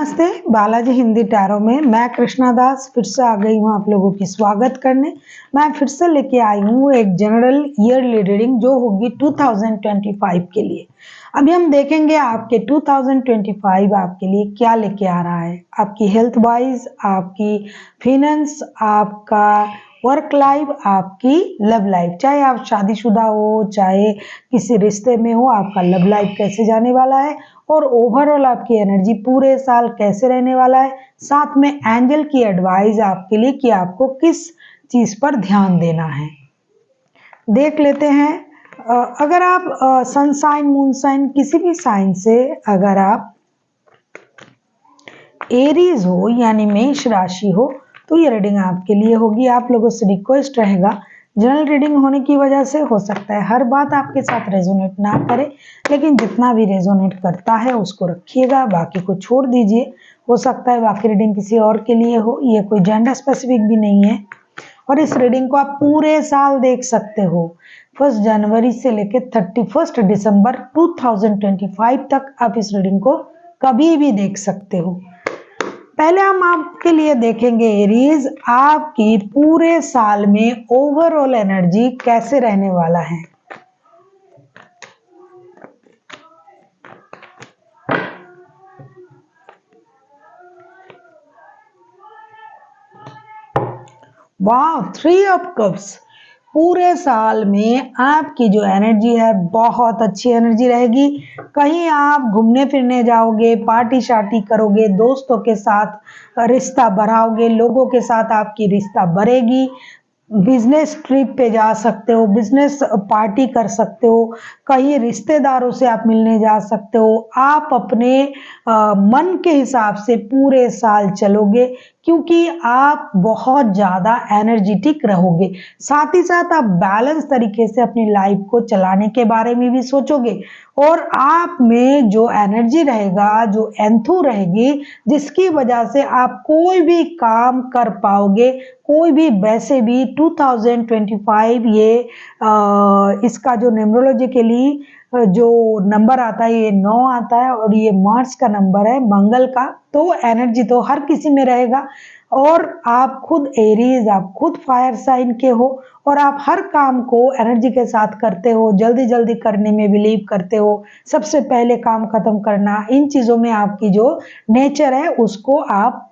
नमस्ते, बालाजी हिंदी टैरो में मैं कृष्णा दास फिर से आ गई हूँ आप लोगों की स्वागत करने। मैं फिर से लेके आई हूँ एक जनरल ईयरली रीडिंग जो होगी 2025 के लिए। अभी हम देखेंगे आपके 2025 आपके लिए क्या लेके आ रहा है, आपकी हेल्थ वाइज, आपकी फिनेंस, आपका वर्क लाइफ, आपकी लव लाइफ। चाहे आप शादीशुदा हो, चाहे किसी रिश्ते में हो, आपका लव लाइफ कैसे जाने वाला है और ओवरऑल आपकी एनर्जी पूरे साल कैसे रहने वाला है। साथ में एंजल की एडवाइस आपके लिए कि आपको किस चीज पर ध्यान देना है, देख लेते हैं। अगर आप सन साइन, मून साइन, किसी भी साइन से अगर आप एरीज हो यानी मेष राशि हो तो ये रीडिंग आपके लिए होगी। आप लोगों से रिक्वेस्ट रहेगा, जनरल रीडिंग होने की वजह से हो सकता है हर बात आपके साथ रेजोनेट ना करे, लेकिन जितना भी रेजोनेट करता है उसको रखिएगा, बाकी को छोड़ दीजिए। हो सकता है बाकी रीडिंग किसी और के लिए हो, ये कोई जेंडर स्पेसिफिक भी नहीं है। और इस रीडिंग को आप पूरे साल देख सकते हो, 1 जनवरी से लेकर 31 दिसंबर 2025 तक आप इस रीडिंग को कभी भी देख सकते हो। पहले हम आपके लिए देखेंगे एरीज, आपकी पूरे साल में ओवरऑल एनर्जी कैसे रहने वाला है। वाह, 3 ऑफ कप्स। पूरे साल में आपकी जो एनर्जी है बहुत अच्छी एनर्जी रहेगी। कहीं आप घूमने फिरने जाओगे, पार्टी शार्टी करोगे, दोस्तों के साथ रिश्ता बढ़ाओगे, लोगों के साथ आपकी रिश्ता बढ़ेगी। बिजनेस ट्रिप पे जा सकते हो, बिजनेस पार्टी कर सकते हो, कहीं रिश्तेदारों से आप मिलने जा सकते हो। आप अपने मन के हिसाब से पूरे साल चलोगे क्योंकि आप बहुत ज़्यादा एनर्जेटिक रहोगे। साथ ही साथ आप बैलेंस तरीके से अपनी लाइफ को चलाने के बारे में भी सोचोगे और आप में जो एनर्जी रहेगा, जो एंथू रहेगी, जिसकी वजह से आप कोई भी काम कर पाओगे। कोई भी वैसे भी 2025 ये इसका जो न्यूमरोलॉजिकली जो नंबर आता है ये 9 आता है और ये मार्स का नंबर है, मंगल का। तो एनर्जी तो हर किसी में रहेगा और आप खुद एरीज, आप खुद फायर साइन के हो और आप हर काम को एनर्जी के साथ करते हो, जल्दी जल्दी करने में बिलीव करते हो, सबसे पहले काम खत्म करना, इन चीजों में आपकी जो नेचर है उसको आप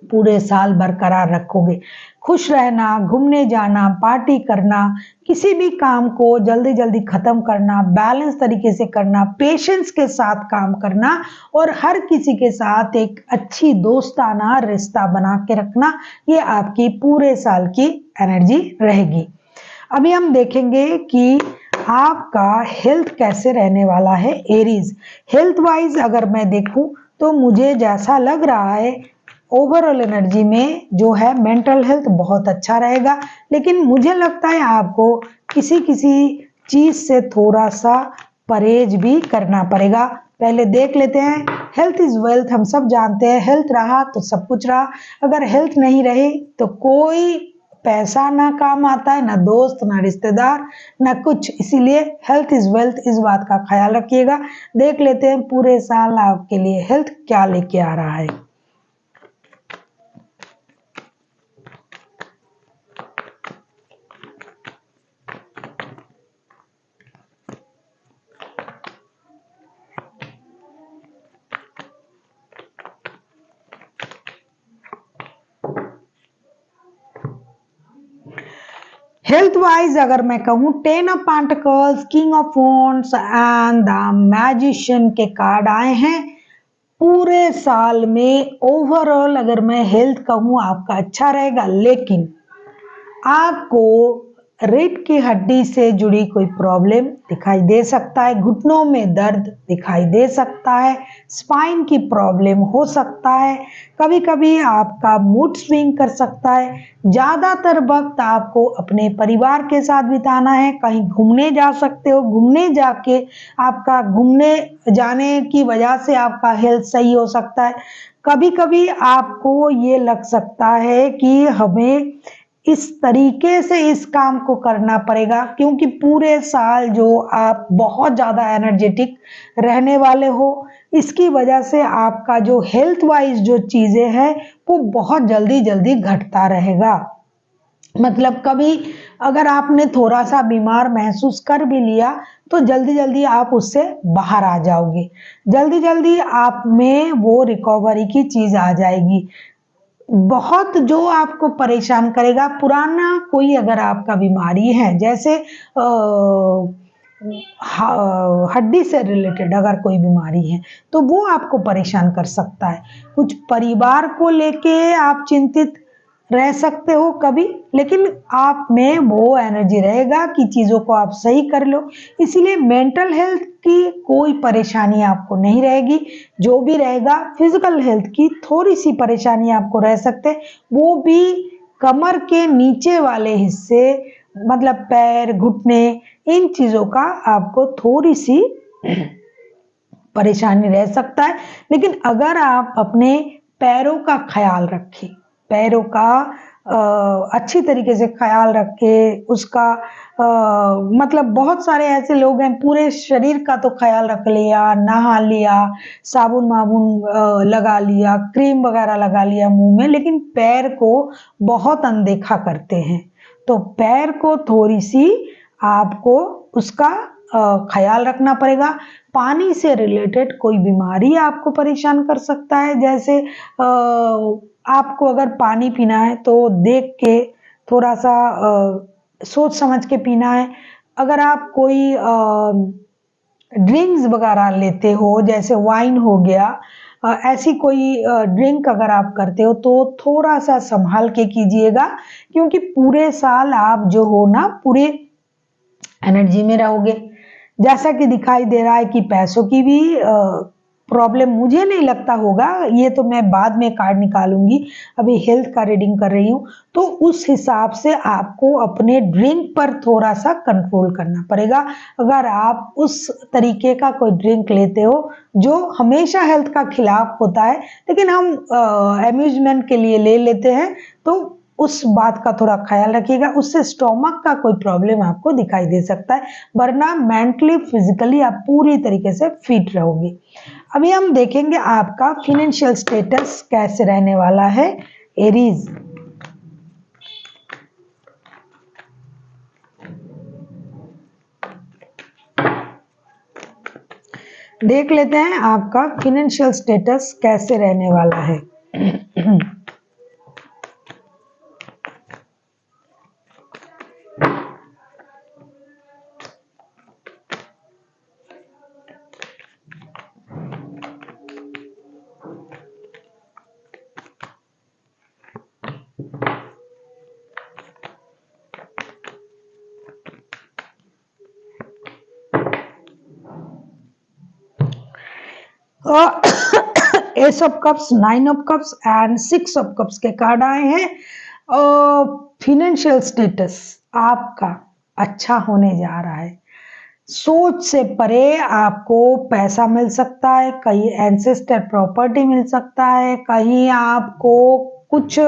पूरे साल बरकरार रखोगे। खुश रहना, घूमने जाना, पार्टी करना, किसी भी काम को जल्दी जल्दी खत्म करना, बैलेंस तरीके से करना, पेशेंस के साथ काम करना और हर किसी के साथ एक अच्छी दोस्ताना रिश्ता बना के रखना, ये आपकी पूरे साल की एनर्जी रहेगी। अभी हम देखेंगे कि आपका हेल्थ कैसे रहने वाला है एरीज। हेल्थ वाइज अगर मैं देखूं तो मुझे जैसा लग रहा है ओवरऑल एनर्जी में जो है मेंटल हेल्थ बहुत अच्छा रहेगा, लेकिन मुझे लगता है आपको किसी किसी चीज से थोड़ा सा परहेज भी करना पड़ेगा। पहले देख लेते हैं। हेल्थ इज वेल्थ, हम सब जानते हैं, हेल्थ रहा तो सब कुछ रहा। अगर हेल्थ नहीं रही तो कोई पैसा ना काम आता है, ना दोस्त, ना रिश्तेदार, ना कुछ। इसीलिए हेल्थ इज वेल्थ, इस बात का ख्याल रखिएगा। देख लेते हैं पूरे साल आपके लिए हेल्थ क्या लेके आ रहा है। हेल्थ वाइज अगर मैं कहूँ 10 of pentacles, king of wands and the magician के कार्ड आए हैं। पूरे साल में ओवरऑल अगर मैं हेल्थ कहूँ आपका अच्छा रहेगा, लेकिन आपको रीढ़ की हड्डी से जुड़ी कोई प्रॉब्लम दिखाई दे सकता है, घुटनों में दर्द दिखाई दे सकता है, स्पाइन की प्रॉब्लम हो सकता है, कभी कभी आपका मूड स्विंग कर सकता है। ज़्यादातर वक्त आपको अपने परिवार के साथ बिताना है, कहीं घूमने जा सकते हो, घूमने जाके आपका घूमने जाने की वजह से आपका हेल्थ सही हो सकता है। कभी कभी आपको ये लग सकता है कि हमें इस तरीके से इस काम को करना पड़ेगा, क्योंकि पूरे साल जो आप बहुत ज़्यादा एनर्जेटिक रहने वाले हो, इसकी वजह से आपका जो हेल्थ वाइज जो चीज़ें हैं वो बहुत जल्दी जल्दी घटता रहेगा। मतलब कभी अगर आपने थोड़ा सा बीमार महसूस कर भी लिया तो जल्दी जल्दी आप उससे बाहर आ जाओगे, जल्दी जल्दी आप में वो रिकवरी की चीज आ जाएगी। बहुत जो आपको परेशान करेगा, पुराना कोई अगर आपका बीमारी है, जैसे हड्डी से रिलेटेड अगर कोई बीमारी है तो वो आपको परेशान कर सकता है। कुछ परिवार को लेके आप चिंतित रह सकते हो कभी, लेकिन आप में वो एनर्जी रहेगा कि चीज़ों को आप सही कर लो। इसीलिए मेंटल हेल्थ की कोई परेशानी आपको नहीं रहेगी। जो भी रहेगा फिजिकल हेल्थ की थोड़ी सी परेशानी आपको रह सकते, वो भी कमर के नीचे वाले हिस्से, मतलब पैर, घुटने, इन चीज़ों का आपको थोड़ी सी परेशानी रह सकता है। लेकिन अगर आप अपने पैरों का ख्याल रखें, पैरों का अच्छी तरीके से ख्याल रखे, उसका मतलब बहुत सारे ऐसे लोग हैं पूरे शरीर का तो ख्याल रख लिया, नहा लिया, साबुन वाबुन लगा लिया, क्रीम वगैरह लगा लिया मुंह में, लेकिन पैर को बहुत अनदेखा करते हैं। तो पैर को थोड़ी सी आपको उसका ख्याल रखना पड़ेगा। पानी से रिलेटेड कोई बीमारी आपको परेशान कर सकता है, जैसे आपको अगर पानी पीना है तो देख के थोड़ा सा सोच समझ के पीना है। अगर आप कोई ड्रिंक्स वगैरह लेते हो, जैसे वाइन हो गया, ऐसी कोई ड्रिंक अगर आप करते हो तो थोड़ा सा संभाल के कीजिएगा, क्योंकि पूरे साल आप जो हो ना पूरे एनर्जी में रहोगे। जैसा कि दिखाई दे रहा है कि पैसों की भी प्रॉब्लम मुझे नहीं लगता होगा, ये तो मैं बाद में कार्ड निकालूंगी, अभी हेल्थ का रीडिंग कर रही हूँ। तो उस हिसाब से आपको अपने ड्रिंक पर थोड़ा सा कंट्रोल करना पड़ेगा। अगर आप उस तरीके का कोई ड्रिंक लेते हो जो हमेशा हेल्थ का खिलाफ होता है, लेकिन हम अम्यूजमेंट के लिए ले लेते हैं, तो उस बात का थोड़ा ख्याल रखिएगा। उससे स्टोमक का कोई प्रॉब्लम आपको दिखाई दे सकता है, वरना मेंटली फिजिकली आप पूरी तरीके से फिट रहोगे। अभी हम देखेंगे आपका फिनेंशियल स्टेटस कैसे रहने वाला है एरीज। देख लेते हैं आपका फिनेंशियल स्टेटस कैसे रहने वाला है। S of cups, 9 of cups and 6 of cups के कार्ड आए हैं। फिनेंशियल स्टेटस आपका अच्छा होने जा रहा है। सोच से परे आपको पैसा मिल सकता है, कहीं एंसेस्टर प्रॉपर्टी मिल सकता है, कहीं आपको कुछ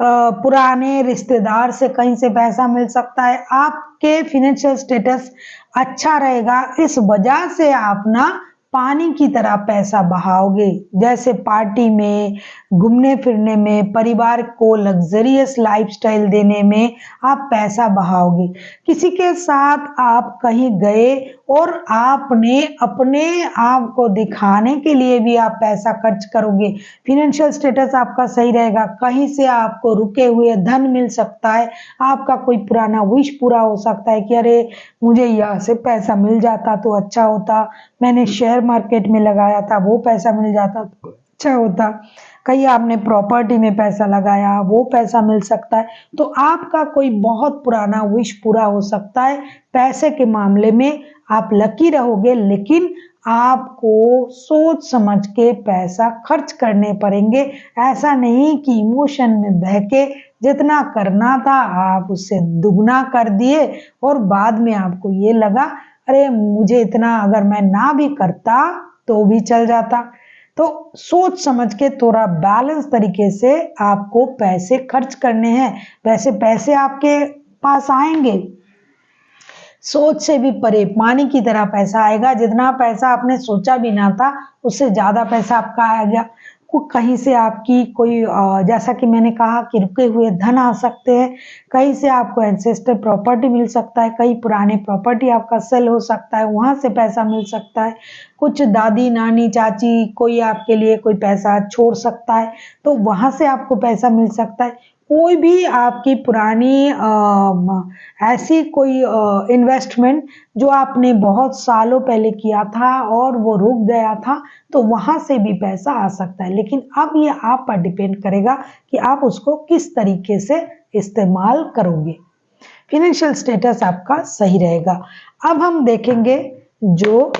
पुराने रिश्तेदार से कहीं से पैसा मिल सकता है। आपके फिनेंशियल स्टेटस अच्छा रहेगा, इस वजह से आप ना पानी की तरह पैसा बहाओगे। जैसे पार्टी में, घूमने फिरने में, परिवार को लग्जरियस लाइफस्टाइल देने में आप पैसा बहाओगे। किसी के साथ आप कहीं गए और आपने अपने आप को दिखाने के लिए भी आप पैसा खर्च करोगे। फिनेंशियल स्टेटस आपका सही रहेगा, कहीं से आपको रुके हुए धन मिल सकता है। आपका कोई पुराना विश पूरा हो सकता है कि अरे मुझे यहाँ से पैसा मिल जाता तो अच्छा होता, मैंने शेयर मार्केट में लगाया था वो पैसा मिल जाता तो अच्छा होता, कहीं आपने प्रॉपर्टी में पैसा लगाया वो पैसा मिल सकता है। तो आपका कोई बहुत पुराना विश पूरा हो सकता है। पैसे के मामले में आप लकी रहोगे, लेकिन आपको सोच समझ के पैसा खर्च करने पड़ेंगे। ऐसा नहीं कि इमोशन में बह के जितना करना था आप उससे दुगना कर दिए और बाद में आपको ये लगा अरे मुझे इतना अगर मैं ना भी करता तो भी चल जाता। तो सोच समझ के थोड़ा बैलेंस तरीके से आपको पैसे खर्च करने हैं। वैसे पैसे आपके पास आएंगे, सोच से भी परे पानी की तरह पैसा आएगा। जितना पैसा आपने सोचा भी ना था, उससे ज्यादा पैसा आपका आ गया। कहीं से आपकी कोई जैसा कि मैंने कहा कि रुके हुए धन आ सकते हैं, कहीं से आपको एंसेस्टर प्रॉपर्टी मिल सकता है, कहीं पुराने प्रॉपर्टी आपका सेल हो सकता है, वहां से पैसा मिल सकता है। कुछ दादी नानी चाची कोई आपके लिए कोई पैसा छोड़ सकता है, तो वहां से आपको पैसा मिल सकता है। कोई भी आपकी पुरानी ऐसी कोई इन्वेस्टमेंट जो आपने बहुत सालों पहले किया था और वो रुक गया था, तो वहां से भी पैसा आ सकता है। लेकिन अब ये आप पर डिपेंड करेगा कि आप उसको किस तरीके से इस्तेमाल करोगे। फिनेंशियल स्टेटस आपका सही रहेगा। अब हम देखेंगे जो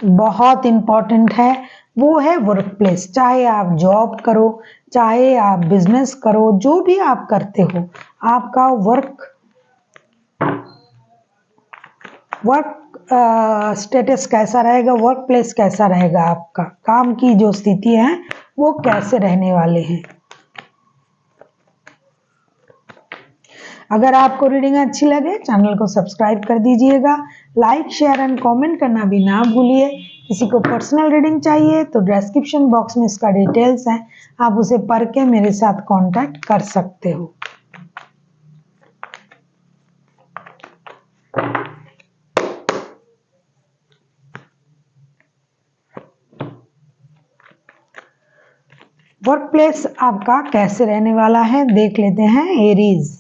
बहुत इंपॉर्टेंट है, वो है वर्क प्लेस। चाहे आप जॉब करो, चाहे आप बिजनेस करो, जो भी आप करते हो, आपका वर्क स्टेटस कैसा रहेगा, वर्क प्लेस कैसा रहेगा, आपका काम की जो स्थिति है वो कैसे रहने वाले हैं। अगर आपको रीडिंग अच्छी लगे, चैनल को सब्सक्राइब कर दीजिएगा। लाइक शेयर एंड कमेंट करना भी ना भूलिए। किसी को पर्सनल रीडिंग चाहिए तो डिस्क्रिप्शन बॉक्स में इसका डिटेल्स है, आप उसे पढ़ के मेरे साथ कांटेक्ट कर सकते हो। वर्क प्लेस आपका कैसे रहने वाला है देख लेते हैं। Aries,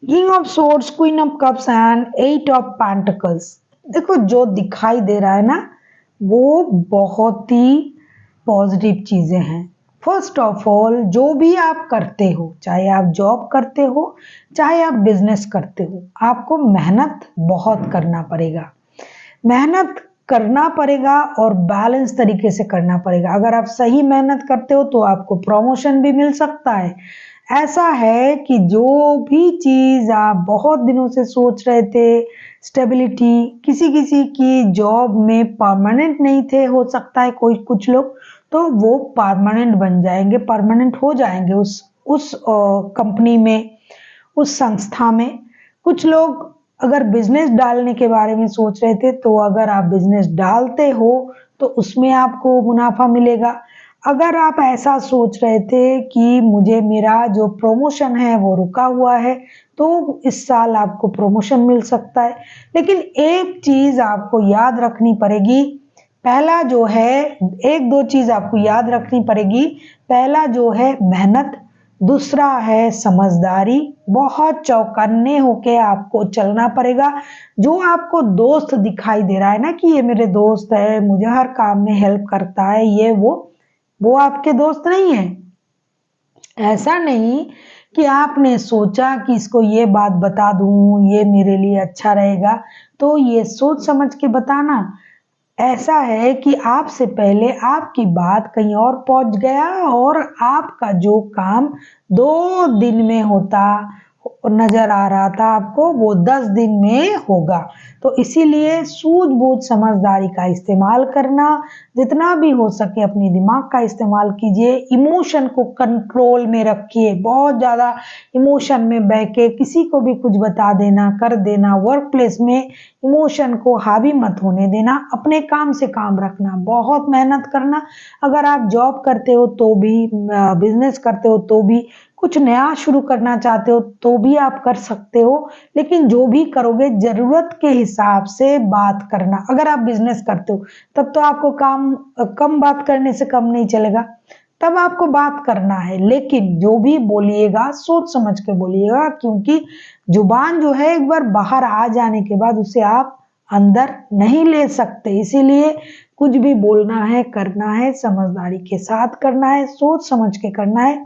king of swords, queen of cups and 8 of pentacles. देखो जो दिखाई दे रहा है ना, वो बहुत ही पॉजिटिव चीजें हैं। फर्स्ट ऑफ ऑल, जो भी आप करते हो, चाहे आप जॉब करते हो, चाहे आप बिजनेस करते हो, आपको मेहनत बहुत करना पड़ेगा। मेहनत करना पड़ेगा और बैलेंस तरीके से करना पड़ेगा। अगर आप सही मेहनत करते हो तो आपको प्रमोशन भी मिल सकता है। ऐसा है कि जो भी चीज आप बहुत दिनों से सोच रहे थे, स्टेबिलिटी, किसी किसी की जॉब में परमानेंट नहीं थे, हो सकता है कोई कुछ लोग, तो वो परमानेंट बन जाएंगे, परमानेंट हो जाएंगे उस कंपनी में, उस संस्था में। कुछ लोग अगर बिजनेस डालने के बारे में सोच रहे थे, तो अगर आप बिजनेस डालते हो तो उसमें आपको मुनाफा मिलेगा। अगर आप ऐसा सोच रहे थे कि मुझे मेरा जो प्रमोशन है वो रुका हुआ है, तो इस साल आपको प्रमोशन मिल सकता है। लेकिन एक चीज आपको याद रखनी पड़ेगी। पहला जो है, एक दो चीज आपको याद रखनी पड़ेगी। पहला जो है मेहनत, दूसरा है समझदारी। बहुत चौकन्ने होके आपको चलना पड़ेगा। जो आपको दोस्त दिखाई दे रहा है ना कि ये मेरे दोस्त है, मुझे हर काम में हेल्प करता है, ये वो आपके दोस्त नहीं है। ऐसा नहीं कि आपने सोचा कि इसको ये बात बता दूं, ये मेरे लिए अच्छा रहेगा, तो ये सोच समझ के बताना। ऐसा है कि आपसे पहले आपकी बात कहीं और पहुंच गया और आपका जो काम 2 दिन में होता नजर आ रहा था आपको, वो 10 दिन में होगा। तो इसीलिए सूझबूझ समझदारी का इस्तेमाल करना, जितना भी हो सके अपने दिमाग का इस्तेमाल कीजिए। इमोशन को कंट्रोल में रखिए। बहुत ज्यादा इमोशन में बह के किसी को भी कुछ बता देना, कर देना, वर्क प्लेस में इमोशन को हावी मत होने देना। अपने काम से काम रखना, बहुत मेहनत करना। अगर आप जॉब करते हो तो भी, बिजनेस करते हो तो भी, कुछ नया शुरू करना चाहते हो तो भी आप कर सकते हो। लेकिन जो भी करोगे जरूरत के हिसाब से बात करना। अगर आप बिजनेस करते हो तब तो आपको काम कम बात करने से कम नहीं चलेगा, तब आपको बात करना है। लेकिन जो भी बोलिएगा सोच समझ के बोलिएगा, क्योंकि जुबान जो है एक बार बाहर आ जाने के बाद उसे आप अंदर नहीं ले सकते। इसीलिए कुछ भी बोलना है, करना है, समझदारी के साथ करना है, सोच समझ के करना है।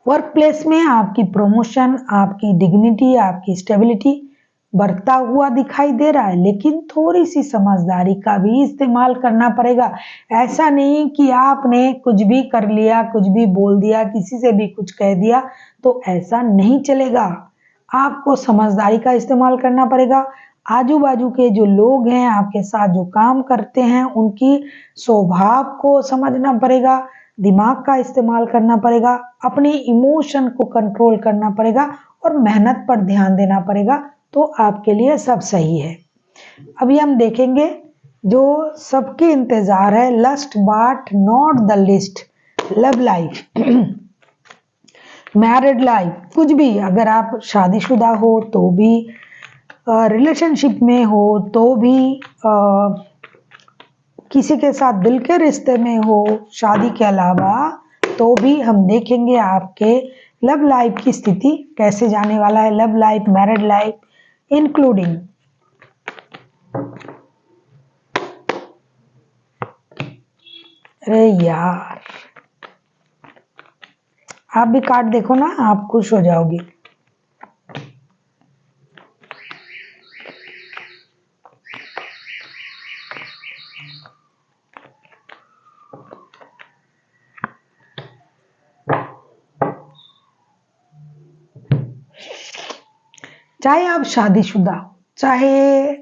वर्क प्लेस में आपकी प्रमोशन, आपकी डिग्निटी, आपकी स्टेबिलिटी बढ़ता हुआ दिखाई दे रहा है, लेकिन थोड़ी सी समझदारी का भी इस्तेमाल करना पड़ेगा। ऐसा नहीं कि आपने कुछ भी कर लिया, कुछ भी बोल दिया, किसी से भी कुछ कह दिया, तो ऐसा नहीं चलेगा। आपको समझदारी का इस्तेमाल करना पड़ेगा। आजू बाजू के जो लोग हैं, आपके साथ जो काम करते हैं, उनकी स्वभाव को समझना पड़ेगा, दिमाग का इस्तेमाल करना पड़ेगा, अपने इमोशन को कंट्रोल करना पड़ेगा और मेहनत पर ध्यान देना पड़ेगा, तो आपके लिए सब सही है। अभी हम देखेंगे जो सबके इंतजार है, last but not the list, love life, married life, कुछ भी, अगर आप शादीशुदा हो तो भी, रिलेशनशिप में हो तो भी, किसी के साथ दिल के रिश्ते में हो शादी के अलावा, तो भी हम देखेंगे आपके लव लाइफ की स्थिति कैसे जाने वाला है, love life, married life including. अरे यार, आप भी कार्ड देखो ना, आप खुश हो जाओगे। चाहे आप शादीशुदा हो, चाहे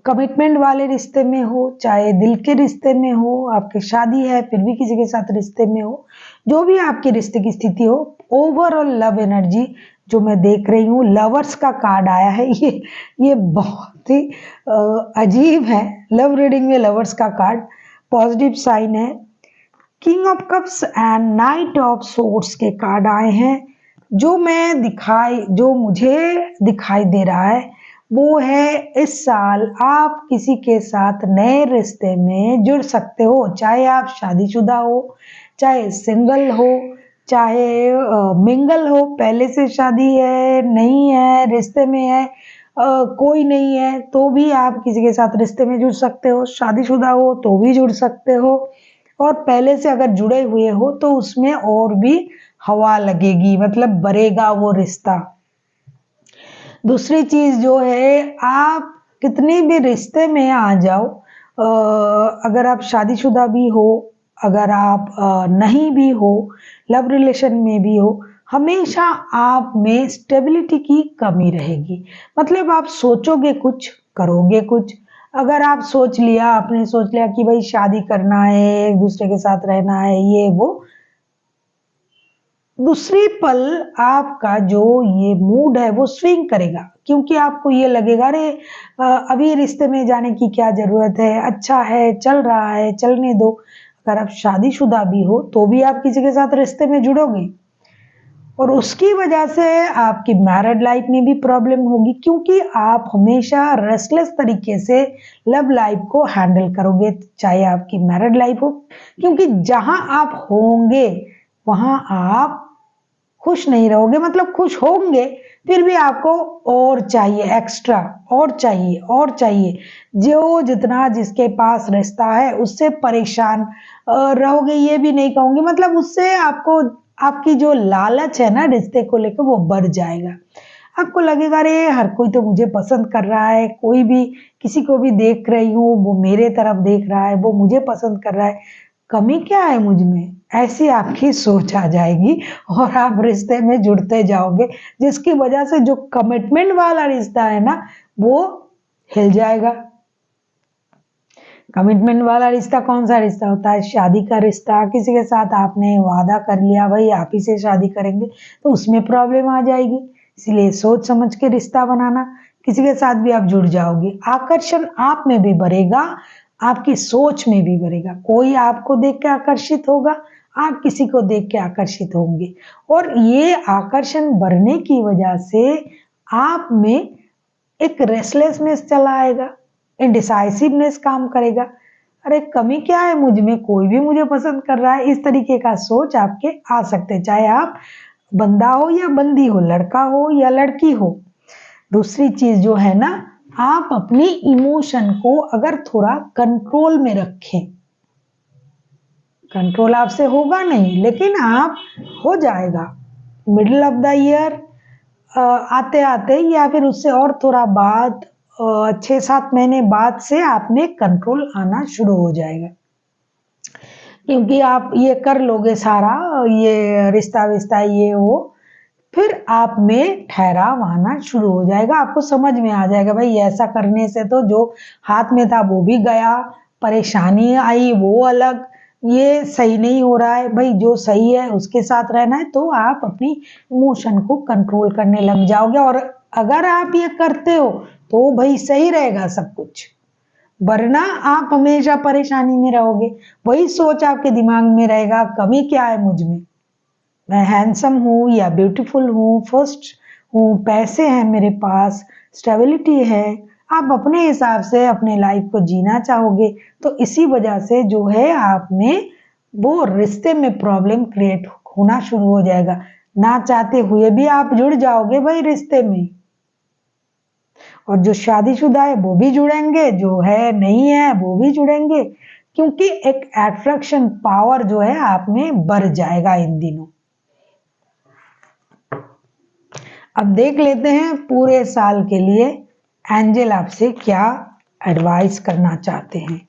कमिटमेंट वाले रिश्ते में हो, चाहे दिल के रिश्ते में हो, आपकी शादी है फिर भी किसी के साथ रिश्ते में हो, जो भी आपके रिश्ते की स्थिति हो, ओवरऑल लव एनर्जी जो मैं देख रही हूँ, लवर्स का कार्ड आया है। ये बहुत ही अजीब है। लव रीडिंग में लवर्स का कार्ड पॉजिटिव साइन है। King of cups and night of swords के कार्ड आए हैं। जो मुझे दिखाई दे रहा है वो है, इस साल आप किसी के साथ नए रिश्ते में जुड़ सकते हो, चाहे आप शादीशुदा हो, चाहे सिंगल हो, चाहे मिंगल हो, पहले से शादी है, नहीं है, रिश्ते में है, कोई नहीं है, तो भी आप किसी के साथ रिश्ते में जुड़ सकते हो, शादीशुदा हो तो भी जुड़ सकते हो, और पहले से अगर जुड़े हुए हो तो उसमें और भी हवा लगेगी, मतलब बढ़ेगा वो रिश्ता। दूसरी चीज जो है, आप कितने भी रिश्ते में आ जाओ, अगर आप शादीशुदा भी हो, अगर आप नहीं भी हो, लव रिलेशन में भी हो, हमेशा आप में स्टेबिलिटी की कमी रहेगी। मतलब आप सोचोगे कुछ, करोगे कुछ। अगर आप सोच लिया, आपने सोच लिया कि भाई शादी करना है, एक दूसरे के साथ रहना है, ये वो, दूसरी पल आपका जो ये मूड है वो स्विंग करेगा, क्योंकि आपको ये लगेगा, अरे अभी रिश्ते में जाने की क्या जरूरत है, अच्छा है, चल रहा है, चलने दो। अगर आप शादीशुदा भी हो तो भी आप किसी के साथ रिश्ते में जुड़ोगे, और उसकी वजह से आपकी मैरिड लाइफ में भी प्रॉब्लम होगी, क्योंकि आप हमेशा रेस्टलेस तरीके से लव लाइफ को हैंडल करोगे, चाहे आपकी मैरिड लाइफ हो, क्योंकि जहां आप होंगे वहां आप खुश नहीं रहोगे, मतलब खुश होंगे फिर भी आपको और चाहिए, एक्स्ट्रा, और चाहिए, और चाहिए। जो जितना जिसके पास रिश्ता है उससे परेशान रहोगे, ये भी नहीं कहूंगी, मतलब उससे आपको, आपकी जो लालच है ना रिश्ते को लेकर, वो बढ़ जाएगा। आपको लगेगा, अरे हर कोई तो मुझे पसंद कर रहा है, कोई भी, किसी को भी देख रही हूँ वो मेरे तरफ देख रहा है, वो मुझे पसंद कर रहा है, कमी क्या है मुझ में, ऐसी आपकी सोच आ जाएगी और आप रिश्ते में जुड़ते जाओगे, जिसकी वजह से जो कमिटमेंट वाला रिश्ता है ना वो हिल जाएगा। कमिटमेंट वाला रिश्ता कौन सा रिश्ता होता है? शादी का रिश्ता। किसी के साथ आपने वादा कर लिया भाई आप ही से शादी करेंगे, तो उसमें प्रॉब्लम आ जाएगी। इसलिए सोच समझ के रिश्ता बनाना। किसी के साथ भी आप जुड़ जाओगे, आकर्षण आप में भी बढ़ेगा, आपकी सोच में भी बढ़ेगा। कोई आपको देख के आकर्षित होगा, आप किसी को देख के आकर्षित होंगे, और ये आकर्षण बढ़ने की वजह से आप में एक रेस्टलेसनेस चला आएगा, इंडिसाइसिवनेस काम करेगा। अरे कमी क्या है मुझ में, कोई भी मुझे पसंद कर रहा है, इस तरीके का सोच आपके आ सकते हैं, चाहे आप बंदा हो या बंदी हो, लड़का हो या लड़की हो। दूसरी चीज जो है ना, आप अपनी इमोशन को अगर थोड़ा कंट्रोल में रखें, कंट्रोल आपसे होगा नहीं लेकिन आप हो जाएगा। मिडिल ऑफ द ईयर आते आते या फिर उससे और थोड़ा बाद 6-7 महीने बाद से आप में कंट्रोल आना शुरू हो जाएगा। क्योंकि आप ये कर लोगे सारा, ये रिश्ता विश्ता ये वो, फिर आप में ठहराव आना शुरू हो जाएगा। आपको समझ में आ जाएगा भाई ऐसा करने से तो जो हाथ में था वो भी गया, परेशानी आई वो अलग, ये सही नहीं हो रहा है। भाई जो सही है उसके साथ रहना है, तो आप अपनी इमोशन को कंट्रोल करने लग जाओगे। और अगर आप ये करते हो तो भाई सही रहेगा सब कुछ, वरना आप हमेशा परेशानी में रहोगे। वही सोच आपके दिमाग में रहेगा, कमी क्या है मुझ में, मैं हैंडसम हूँ या ब्यूटीफुल हूँ, फर्स्ट हूँ, पैसे हैं मेरे पास, स्टेबिलिटी है। आप अपने हिसाब से अपने लाइफ को जीना चाहोगे, तो इसी वजह से जो है आप में वो रिश्ते में प्रॉब्लम क्रिएट होना शुरू हो जाएगा। ना चाहते हुए भी आप जुड़ जाओगे भाई रिश्ते में, और जो शादीशुदा है वो भी जुड़ेंगे, जो है नहीं है वो भी जुड़ेंगे, क्योंकि एक अट्रैक्शन पावर जो है आप में बढ़ जाएगा इन दिनों। अब देख लेते हैं पूरे साल के लिए एंजल आपसे क्या एडवाइस करना चाहते हैं।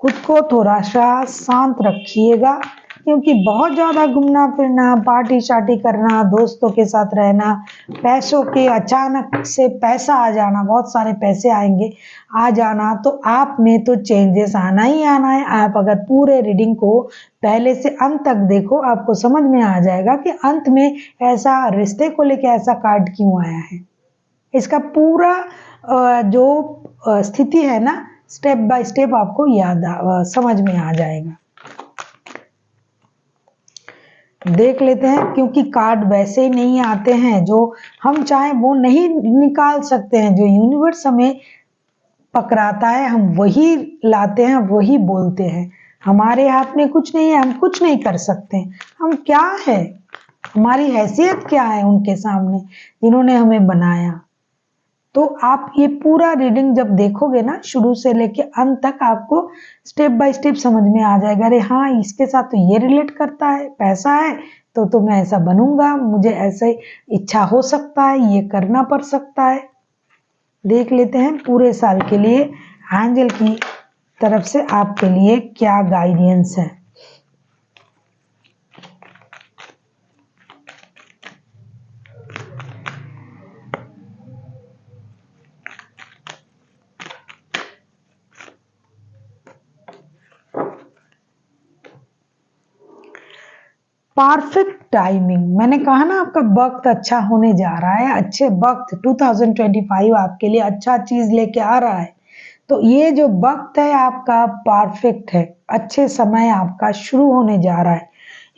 खुद को थोड़ा सा शांत रखिएगा, क्योंकि बहुत ज़्यादा घूमना फिरना, पार्टी शार्टी करना, दोस्तों के साथ रहना, पैसों के अचानक से पैसा आ जाना, बहुत सारे पैसे आएंगे आ जाना, तो आप में तो चेंजेस आना ही आना है। आप अगर पूरे रीडिंग को पहले से अंत तक देखो, आपको समझ में आ जाएगा कि अंत में ऐसा रिश्ते को लेकर ऐसा कार्ड क्यों आया है। इसका पूरा जो स्थिति है ना, स्टेप बाय स्टेप आपको समझ में आ जाएगा। देख लेते हैं, क्योंकि कार्ड वैसे ही नहीं आते हैं जो हम चाहें वो नहीं निकाल सकते हैं। जो यूनिवर्स हमें पकड़ाता है हम वही लाते हैं, वही बोलते हैं। हमारे हाथ में कुछ नहीं है, हम कुछ नहीं कर सकते। हम क्या है, हमारी हैसियत क्या है उनके सामने जिन्होंने हमें बनाया। तो आप ये पूरा रीडिंग जब देखोगे ना, शुरू से लेके अंत तक, आपको स्टेप बाय स्टेप समझ में आ जाएगा। अरे हाँ, इसके साथ तो ये रिलेट करता है, पैसा है तो मैं ऐसा बनूंगा, मुझे ऐसे इच्छा हो सकता है, ये करना पड़ सकता है। देख लेते हैं पूरे साल के लिए एंजल की तरफ से आपके लिए क्या गाइडेंस है। परफेक्ट टाइमिंग, मैंने कहा ना आपका वक्त अच्छा होने जा रहा है। अच्छे वक्त 2025 आपके लिए अच्छा चीज लेके आ रहा है। तो ये जो वक्त है आपका परफेक्ट है, अच्छे समय आपका शुरू होने जा रहा है।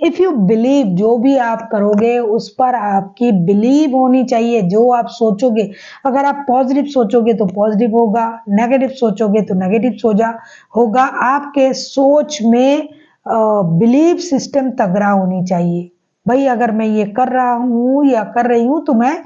इफ यू बिलीव, जो भी आप करोगे उस पर आपकी बिलीव होनी चाहिए। जो आप सोचोगे, अगर आप पॉजिटिव सोचोगे तो पॉजिटिव होगा, नेगेटिव सोचोगे तो नेगेटिव होगा। आपके सोच में बिलीव सिस्टम तगड़ा होनी चाहिए। भाई अगर मैं ये कर रहा हूँ या कर रही हूँ तो मैं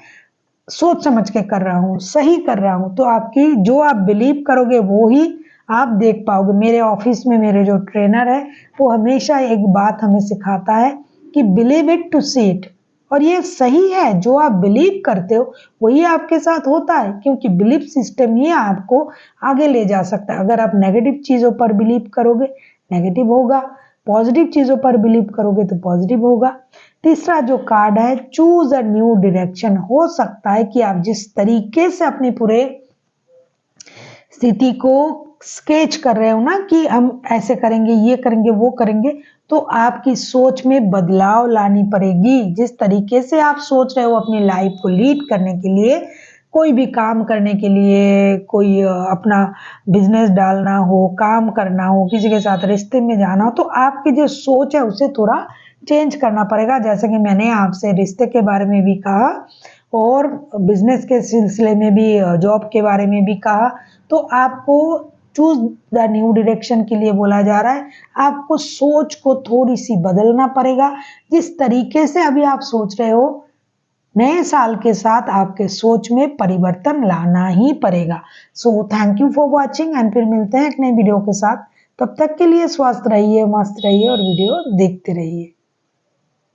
सोच समझ के कर रहा हूँ, सही कर रहा हूँ, तो आपकी जो आप बिलीव करोगे वो ही आप देख पाओगे। मेरे ऑफिस में मेरे जो ट्रेनर है वो हमेशा एक बात हमें सिखाता है कि believe it to see it. और ये सही है, जो आप बिलीव करते हो वही आपके साथ होता है, क्योंकि बिलीफ सिस्टम ही आपको आगे ले जा सकता है। अगर आप नेगेटिव चीजों पर बिलीव करोगे नेगेटिव होगा, पॉजिटिव चीजों पर बिलीव करोगे तो पॉजिटिव होगा। तीसरा जो कार्ड है, चूज अ न्यू डायरेक्शन। हो सकता है कि आप जिस तरीके से अपने पूरे स्थिति को स्केच कर रहे हो ना कि हम ऐसे करेंगे, ये करेंगे, वो करेंगे, तो आपकी सोच में बदलाव लानी पड़ेगी। जिस तरीके से आप सोच रहे हो अपनी लाइफ को लीड करने के लिए, कोई भी काम करने के लिए, कोई अपना बिजनेस डालना हो, काम करना हो, किसी के साथ रिश्ते में जाना हो, तो आपकी जो सोच है उसे थोड़ा चेंज करना पड़ेगा। जैसे कि मैंने आपसे रिश्ते के बारे में भी कहा और बिजनेस के सिलसिले में भी, जॉब के बारे में भी कहा। तो आपको चूज द न्यू डायरेक्शन के लिए बोला जा रहा है। आपको सोच को थोड़ी सी बदलना पड़ेगा। जिस तरीके से अभी आप सोच रहे हो, नए साल के साथ आपके सोच में परिवर्तन लाना ही पड़ेगा। So thank you for watching, and फिर मिलते हैं एक नए वीडियो के साथ। तब तक के लिए स्वस्थ रहिए, मस्त रहिए और वीडियो देखते रहिए।